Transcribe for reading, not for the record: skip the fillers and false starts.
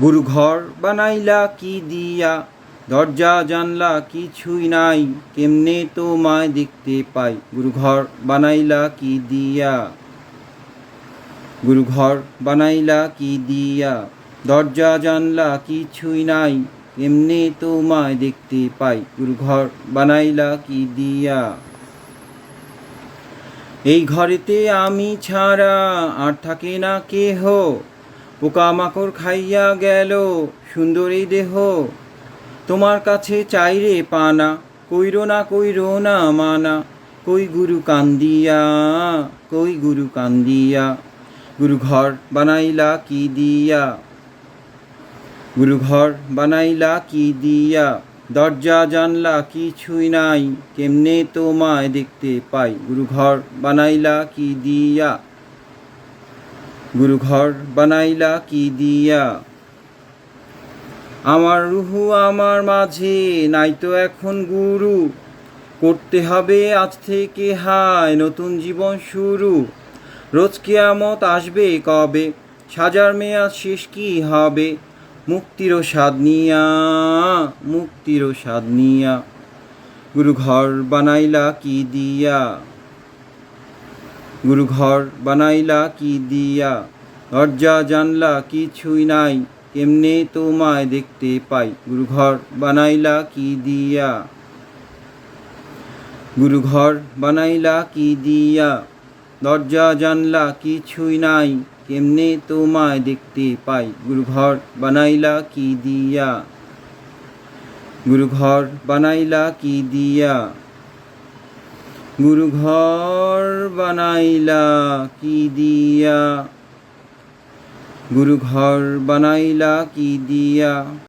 গুরু ঘর বানাইলা কি দিয়া, দরজা জানলা কিছুই নাই, কেমনে তোমায় দেখতে পাই। গুরু ঘর বানাইলা কি দিয়া, গুরু ঘর বানাইলা কি দিয়া, দরজা জানলা কিছুই নাই, কেমনে তোমায় দেখতে পাই। গুরু ঘর বানাইলা কি দিয়া। এই ঘরেতে আমি ছাড়া আর থাকে না কেহ, পোকামাকড় খাইয়া গেল সুন্দরী দেহ। তোমার কাছে চাইরে পানা, কইরো না মানা, কই গুরু কান্দিয়া, কই গুরু কান্দিয়া। গুরু ঘর বানাইলা কি দিয়া, গুরু ঘর বানাইলা কি দিয়া, দরজা জানলা কিছুই নাই, কেমনে তোমায় দেখতে পাই। গুরু ঘর বানাইলা কি দিয়া, গুরু ঘর বানাইলা কি দিয়া। আমার রুহু আমার মাঝে নাই তো এখন গুরু, করতে হবে আজ থেকে হায় নতুন জীবন শুরু। রোজ কিয়ামত আসবে কবে, সাজার মেয়াদ শেষ কি হবে, মুক্তিরও স্বাদ নিয়া, মুক্তিরও স্বাদ নিয়া। গুরু ঘর বানাইলা কি দিয়া, গুরু ঘর বানাইলা কি দিয়া, দরজা জানলা কিছুই নাই, কেমনে তোমায় দেখতে পাই। গুরু ঘর বানাইলা কি দিয়া, গুরু ঘর বানাইলা কি দিয়া, দরজা জানলা কিছুই নাই, কেমনে তোমায় দেখতে পাই। গুরু ঘর বানাইলা কি দিয়া, গুরু ঘর বানাইলা কি দিয়া, গুরু ঘর বানাইলা কি দিয়া, গুরু ঘর বানাইলা কি দিয়া।